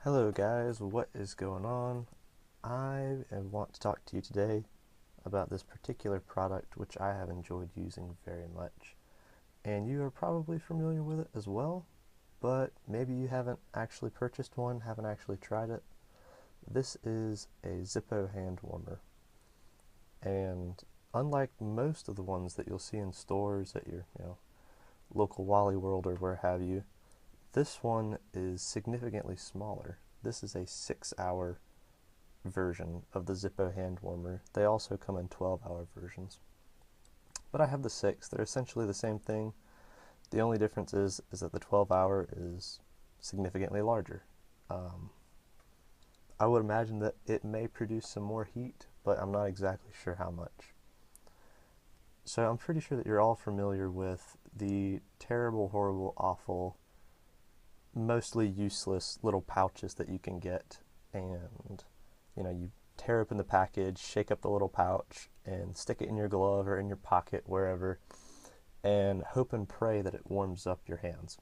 Hello guys, what is going on? Want to talk to you today about this particular product which I have enjoyed using very much. And you are probably familiar with it as well, but maybe you haven't actually purchased one, haven't actually tried it. This is a Zippo hand warmer. And unlike most of the ones that you'll see in stores at your, local Wally World or where have you, this one is significantly smaller. This is a 6-hour version of the Zippo hand warmer. They also come in 12-hour versions. But I have the 6. They're essentially the same thing. The only difference is that the 12-hour is significantly larger. I would imagine that it may produce some more heat, but I'm not exactly sure how much. So I'm pretty sure that you're all familiar with the terrible, horrible, awful, mostly useless little pouches that you can get, and you tear open the package, shake up the little pouch, and stick it in your glove or in your pocket, wherever, and hope and pray that it warms up your hands.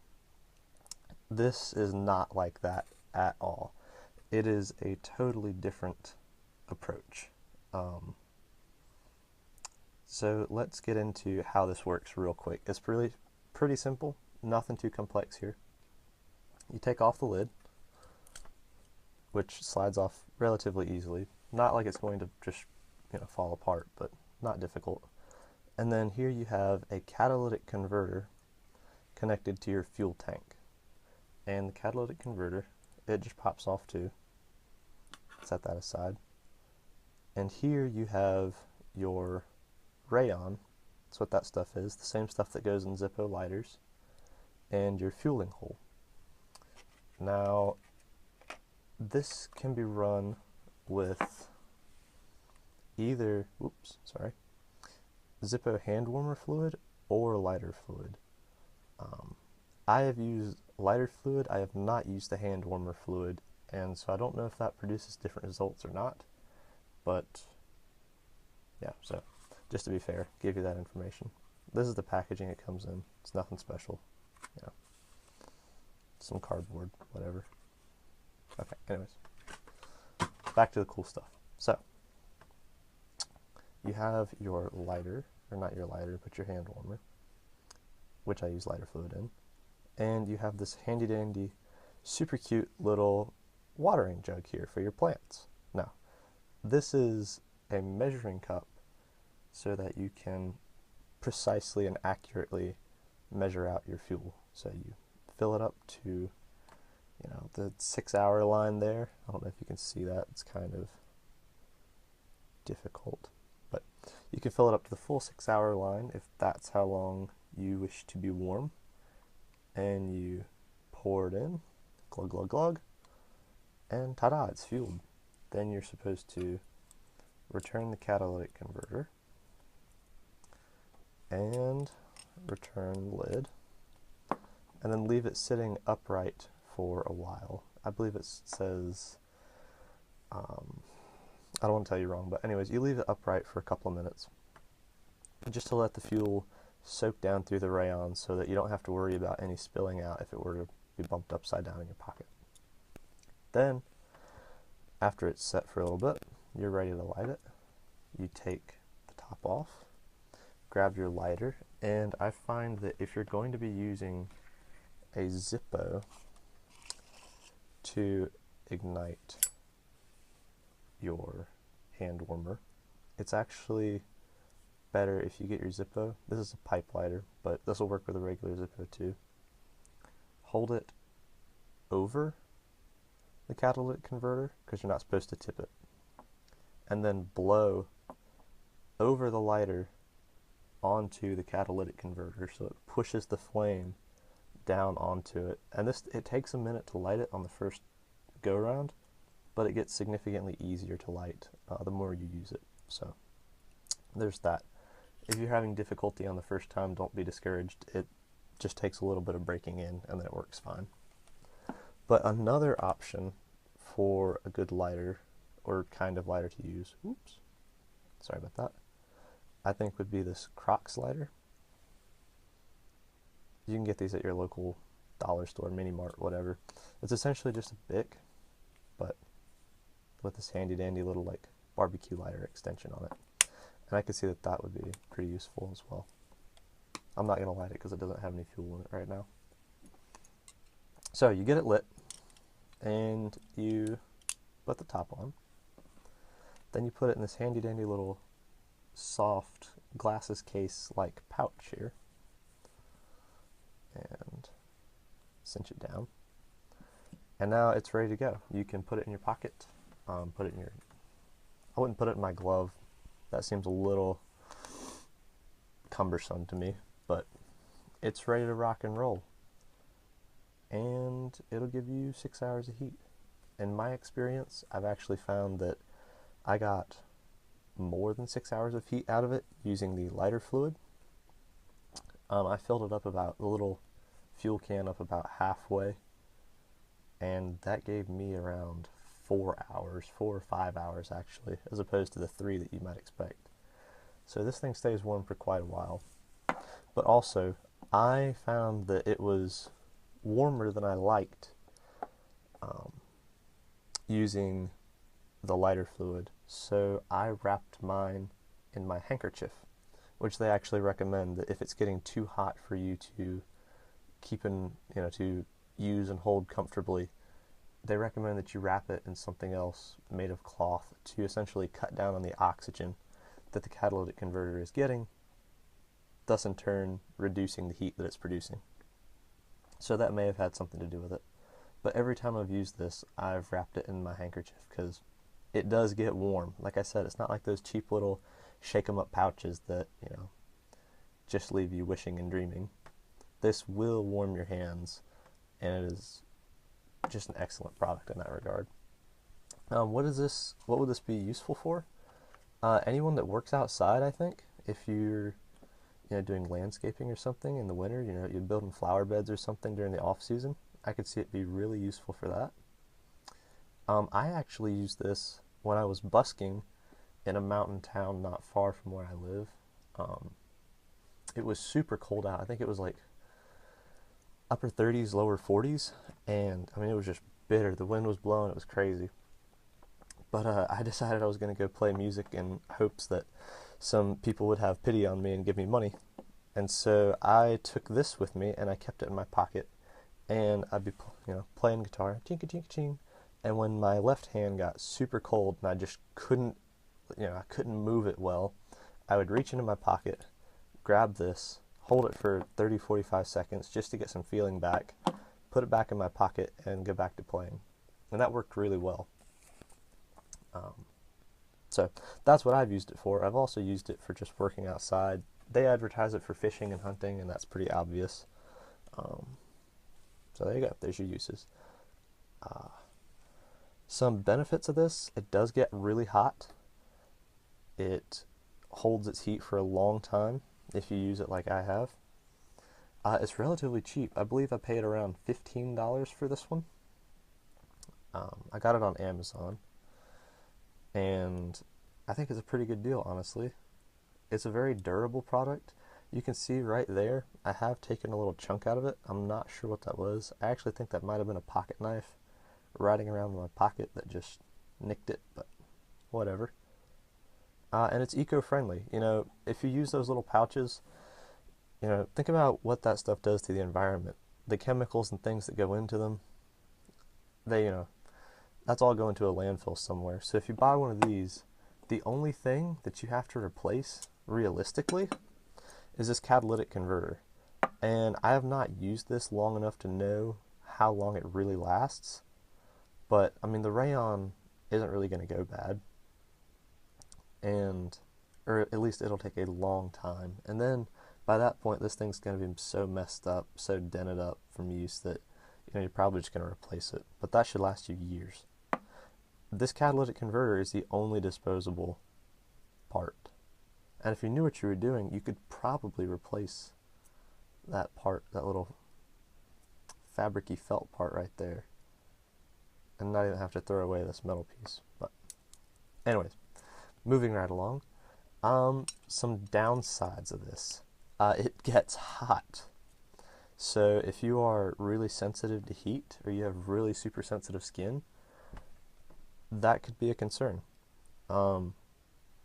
This is not like that at all. It is a totally different approach. So let's get into how this works real quick. It's really pretty simple, nothing too complex here. You take off the lid, which slides off relatively easily. Not like it's going to just, fall apart, but not difficult. And then here you have a catalytic converter connected to your fuel tank. And the catalytic converter, it just pops off too. Set that aside. And here you have your rayon. That's what that stuff is. The same stuff that goes in Zippo lighters. And your fueling hole. Now, this can be run with either, Zippo hand warmer fluid or lighter fluid. I have used lighter fluid. I have not used the hand warmer fluid, and so I don't know if that produces different results or not. But yeah, so just to be fair, give you that information. This is the packaging it comes in. It's nothing special. Some cardboard, whatever. Okay, anyways. Back to the cool stuff. So, you have your lighter, or not your lighter, but your hand warmer, which I use lighter fluid in. And you have this handy dandy, super cute little watering jug here for your plants. Now, this is a measuring cup so that you can precisely and accurately measure out your fuel. So you fill it up to, the 6-hour line there. I don't know if you can see that. It's kind of difficult. But you can fill it up to the full 6-hour line if that's how long you wish to be warm. And you pour it in, glug, glug, glug, and ta-da, it's fueled. Then you're supposed to return the catalytic converter and return the lid, and then leave it sitting upright for a while. I believe it says, I don't want to tell you wrong, but anyways, you leave it upright for a couple of minutes just to let the fuel soak down through the rayon so that you don't have to worry about any spilling out if it were to be bumped upside down in your pocket. Then, after it's set for a little bit, you're ready to light it. You take the top off, grab your lighter, and I find that if you're going to be using a Zippo to ignite your hand warmer, it's actually better if you get your Zippo. This is a pipe lighter, but this will work with a regular Zippo too. Hold it over the catalytic converter, because you're not supposed to tip it, and then blow over the lighter onto the catalytic converter so it pushes the flame down onto it. And it takes a minute to light it on the first go round, but it gets significantly easier to light the more you use it. So there's that. If you're having difficulty on the first time, don't be discouraged. It just takes a little bit of breaking in and then it works fine. But another option for a good lighter, or kind of lighter to use, sorry about that, I think would be this Crocs lighter. You can get these at your local dollar store, mini mart, whatever. It's essentially just a Bic with this handy dandy little like barbecue lighter extension on it. And I could see that that would be pretty useful as well. I'm not going to light it because it doesn't have any fuel in it right now. So you get it lit, and you put the top on. Then you put it in this handy dandy little soft glasses case like pouch here, and cinch it down. And now it's ready to go. You can put it in your pocket, put it in your, I wouldn't put it in my glove. That seems a little cumbersome to me, but it's ready to rock and roll. And it'll give you 6 hours of heat. In my experience, I've actually found that I got more than 6 hours of heat out of it using the lighter fluid. I filled it up about the little fuel can up about halfway, and that gave me around 4 hours, 4 or 5 hours actually, as opposed to the 3 that you might expect. So this thing stays warm for quite a while. But also, I found that it was warmer than I liked using the lighter fluid. So I wrapped mine in my handkerchief, which they actually recommend that if it's getting too hot for you to keep in, to use and hold comfortably, they recommend that you wrap it in something else made of cloth to essentially cut down on the oxygen that the catalytic converter is getting, thus in turn reducing the heat that it's producing. So that may have had something to do with it. But every time I've used this, I've wrapped it in my handkerchief because it does get warm. Like I said, it's not like those cheap little shake 'em up pouches that, just leave you wishing and dreaming. This will warm your hands, and it is just an excellent product in that regard. What would this be useful for? Anyone that works outside, I think. If you're doing landscaping or something in the winter, you're building flower beds or something during the off season, I could see it be really useful for that. I actually used this when I was busking in a mountain town not far from where I live. It was super cold out. I think it was like upper 30s, lower 40s, and I mean it was just bitter. The wind was blowing, it was crazy. But I decided I was going to go play music in hopes that some people would have pity on me and give me money. And so I took this with me and I kept it in my pocket, and I'd be playing guitar, chinka chinka ching. And when my left hand got super cold and I just couldn't move it well, I would reach into my pocket, grab this, hold it for 30-45 seconds just to get some feeling back, put it back in my pocket, and go back to playing. And that worked really well. So that's what I've used it for. I've also used it for just working outside. They advertise it for fishing and hunting, and that's pretty obvious. So there you go. There's your uses. Some benefits of this: it does get really hot. It holds its heat for a long time if you use it like I have. It's relatively cheap. I believe I paid around $15 for this one. I got it on Amazon, and I think it's a pretty good deal, honestly. It's a very durable product. You can see right there, I have taken a little chunk out of it. I'm not sure what that was. I actually think that might have been a pocket knife riding around in my pocket that just nicked it, but whatever. And it's eco-friendly. If you use those little pouches, think about what that stuff does to the environment. The chemicals and things that go into them, that's all going to a landfill somewhere. So if you buy one of these, the only thing that you have to replace, realistically, is this catalytic converter. And I have not used this long enough to know how long it really lasts. But, I mean, the rayon isn't really going to go bad. Or at least it'll take a long time. And then, by that point, this thing's going to be so messed up, so dented up from use that, you're probably just going to replace it. But that should last you years. This catalytic converter is the only disposable part. And if you knew what you were doing, you could probably replace that part, that little fabricy felt part right there, and not even have to throw away this metal piece. But anyways, moving right along, some downsides of this. It gets hot. So if you are really sensitive to heat, or you have really super sensitive skin, that could be a concern. Um,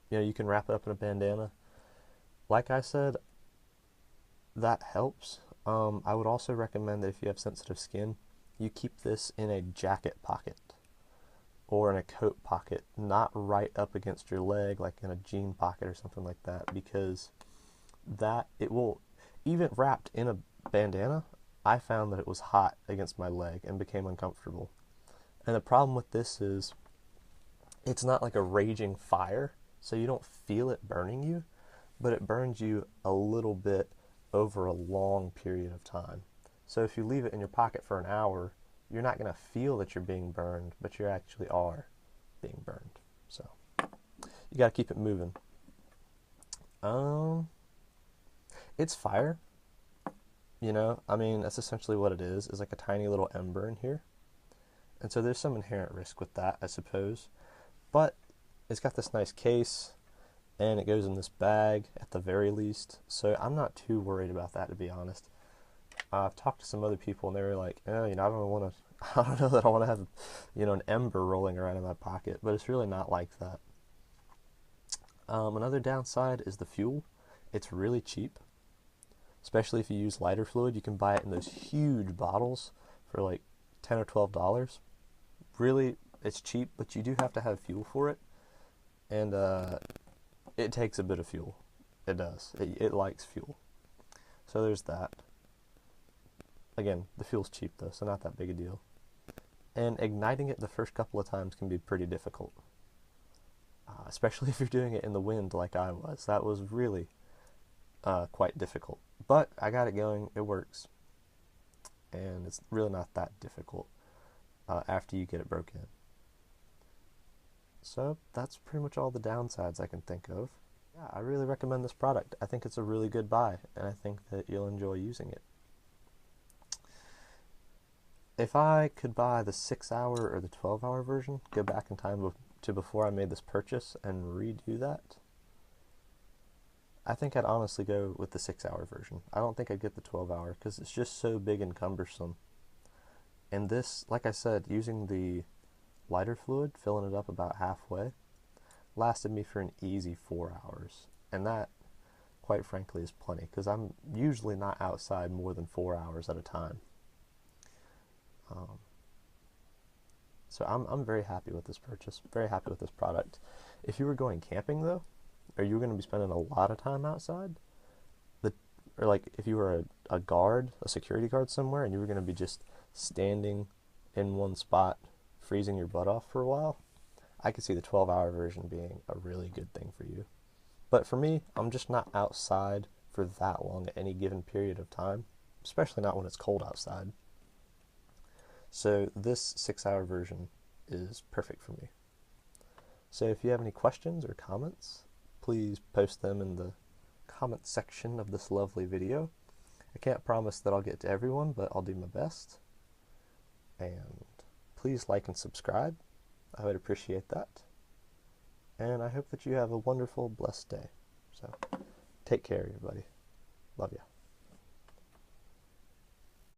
you can wrap it up in a bandana. Like I said, that helps. I would also recommend that if you have sensitive skin, you keep this in a jacket pocket or in a coat pocket, not right up against your leg like in a jean pocket or something like that, because it will, even wrapped in a bandana, I found that it was hot against my leg and became uncomfortable. And the problem with this is it's not like a raging fire, so you don't feel it burning you, but it burns you a little bit over a long period of time. So if you leave it in your pocket for an hour, you're not going to feel that you're being burned, but you actually are being burned. So you got to keep it moving. It's fire. I mean, that's essentially what it is like a tiny little ember in here. And so there's some inherent risk with that, I suppose. But it's got this nice case, and it goes in this bag at the very least. So I'm not too worried about that, to be honest. I've talked to some other people, and they were like, oh, I don't want to, I don't know that I want to have, an ember rolling around in my pocket. But it's really not like that. Another downside is the fuel. It's really cheap. Especially if you use lighter fluid, you can buy it in those huge bottles for like $10 or $12. Really, it's cheap, but you do have to have fuel for it. And it takes a bit of fuel. It does. It likes fuel. So there's that. Again, the fuel's cheap though, so not that big a deal. And igniting it the first couple of times can be pretty difficult. Especially if you're doing it in the wind like I was. That was really quite difficult. But I got it going. It works. And it's really not that difficult after you get it broken in. So that's pretty much all the downsides I can think of. Yeah, I really recommend this product. I think it's a really good buy, and I think that you'll enjoy using it. If I could buy the 6-hour or the 12-hour version, go back in time to before I made this purchase and redo that, I think I'd honestly go with the 6-hour version. I don't think I'd get the 12-hour because it's just so big and cumbersome. And this, like I said, using the lighter fluid, filling it up about halfway, lasted me for an easy 4 hours. And that, quite frankly, is plenty because I'm usually not outside more than 4 hours at a time. So I'm very happy with this purchase, very happy with this product. If you were going camping though, or you were going to be spending a lot of time outside, or like if you were a guard, a security guard somewhere, and you were going to be just standing in one spot, freezing your butt off for a while, I could see the 12-hour version being a really good thing for you. But for me, I'm just not outside for that long at any given period of time, especially not when it's cold outside. So this 6-hour version is perfect for me. So if you have any questions or comments, please post them in the comment section of this lovely video. I can't promise that I'll get to everyone, but I'll do my best. And please like and subscribe. I would appreciate that. And I hope that you have a wonderful, blessed day. So take care, everybody. Love ya.